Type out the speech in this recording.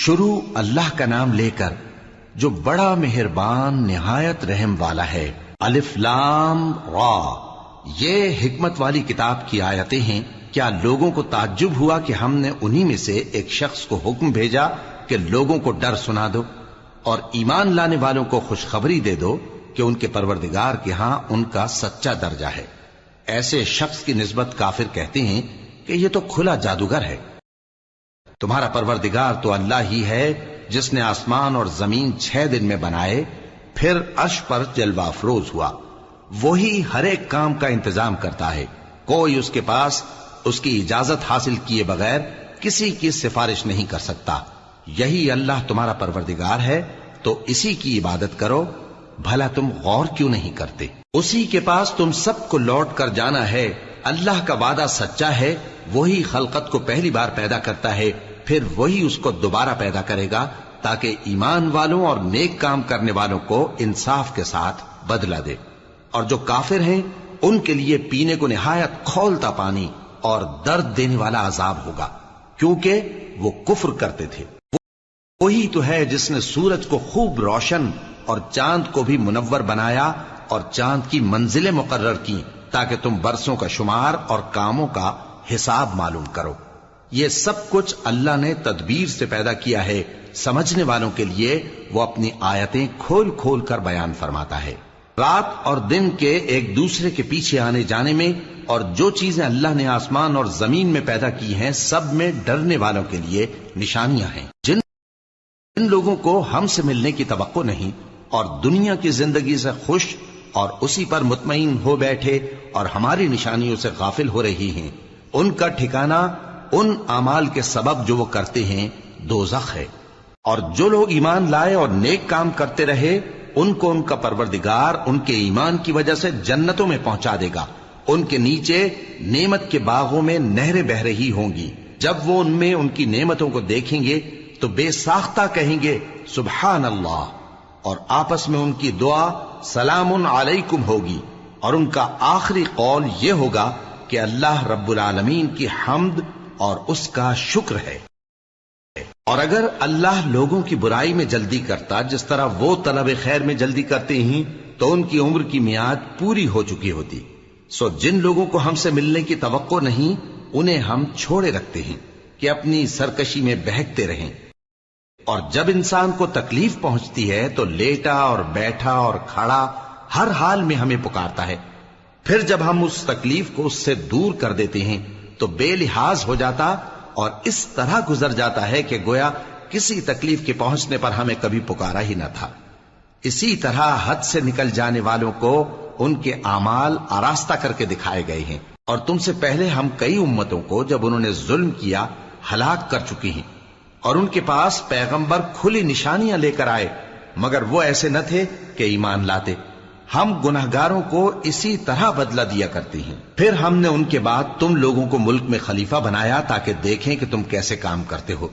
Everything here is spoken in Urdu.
شروع اللہ کا نام لے کر جو بڑا مہربان نہایت رحم والا ہے۔ الف لام را، یہ حکمت والی کتاب کی آیتیں ہیں۔ کیا لوگوں کو تعجب ہوا کہ ہم نے انہی میں سے ایک شخص کو حکم بھیجا کہ لوگوں کو ڈر سنا دو اور ایمان لانے والوں کو خوشخبری دے دو کہ ان کے پروردگار کے ہاں ان کا سچا درجہ ہے۔ ایسے شخص کی نسبت کافر کہتے ہیں کہ یہ تو کھلا جادوگر ہے۔ تمہارا پروردگار تو اللہ ہی ہے جس نے آسمان اور زمین 6 دن میں بنائے، پھر عرش پر جلوہ افروز ہوا۔ وہی ہر ایک کام کا انتظام کرتا ہے، کوئی اس کے پاس اس کی اجازت حاصل کیے بغیر کسی کی سفارش نہیں کر سکتا۔ یہی اللہ تمہارا پروردگار ہے تو اسی کی عبادت کرو، بھلا تم غور کیوں نہیں کرتے؟ اسی کے پاس تم سب کو لوٹ کر جانا ہے۔ اللہ کا وعدہ سچا ہے، وہی خلقت کو پہلی بار پیدا کرتا ہے، پھر وہی اس کو دوبارہ پیدا کرے گا تاکہ ایمان والوں اور نیک کام کرنے والوں کو انصاف کے ساتھ بدلہ دے۔ اور جو کافر ہیں ان کے لیے پینے کو نہایت کھولتا پانی اور درد دینے والا عذاب ہوگا، کیونکہ وہ کفر کرتے تھے۔ وہی تو ہے جس نے سورج کو خوب روشن اور چاند کو بھی منور بنایا اور چاند کی منزلیں مقرر کی تاکہ تم برسوں کا شمار اور کاموں کا حساب معلوم کرو۔ یہ سب کچھ اللہ نے تدبیر سے پیدا کیا ہے، سمجھنے والوں کے لیے وہ اپنی آیتیں کھول کھول کر بیان فرماتا ہے۔ رات اور دن کے ایک دوسرے کے پیچھے آنے جانے میں اور جو چیزیں اللہ نے آسمان اور زمین میں پیدا کی ہیں سب میں ڈرنے والوں کے لیے نشانیاں ہیں۔ جن لوگوں کو ہم سے ملنے کی توقع نہیں اور دنیا کی زندگی سے خوش اور اسی پر مطمئن ہو بیٹھے اور ہماری نشانیوں سے غافل ہو رہی ہیں، ان کا ٹھکانہ ان اعمال کے سبب جو وہ کرتے ہیں دوزخ ہے۔ اور جو لوگ ایمان لائے اور نیک کام کرتے رہے ان کو ان کا پروردگار ان کے ایمان کی وجہ سے جنتوں میں پہنچا دے گا، ان کے نیچے نعمت کے باغوں میں نہریں بہ رہی ہوں گی۔ جب وہ ان میں ان کی نعمتوں کو دیکھیں گے تو بے ساختہ کہیں گے سبحان اللہ، اور آپس میں ان کی دعا سلام علیکم ہوگی، اور ان کا آخری قول یہ ہوگا کہ اللہ رب العالمین کی حمد اور اس کا شکر ہے۔ اور اگر اللہ لوگوں کی برائی میں جلدی کرتا جس طرح وہ طلب خیر میں جلدی کرتے ہیں تو ان کی عمر کی میعاد پوری ہو چکی ہوتی۔ سو جن لوگوں کو ہم سے ملنے کی توقع نہیں انہیں ہم چھوڑے رکھتے ہیں کہ اپنی سرکشی میں بہکتے رہیں۔ اور جب انسان کو تکلیف پہنچتی ہے تو لیٹا اور بیٹھا اور کھڑا ہر حال میں ہمیں پکارتا ہے، پھر جب ہم اس تکلیف کو اس سے دور کر دیتے ہیں تو بے لحاظ ہو جاتا اور اس طرح گزر جاتا ہے کہ گویا کسی تکلیف کے پہنچنے پر ہمیں کبھی پکارا ہی نہ تھا۔ اسی طرح حد سے نکل جانے والوں کو ان کے اعمال آراستہ کر کے دکھائے گئے ہیں، اور تم سے پہلے ہم کئی امتوں کو جب انہوں نے ظلم کیا ہلاک کر چکی ہیں، اور ان کے پاس پیغمبر کھلی نشانیاں لے کر آئے مگر وہ ایسے نہ تھے کہ ایمان لاتے۔ ہم گنہگاروں کو اسی طرح بدلہ دیا کرتے ہیں۔ پھر ہم نے ان کے بعد تم لوگوں کو ملک میں خلیفہ بنایا تاکہ دیکھیں کہ تم کیسے کام کرتے ہو۔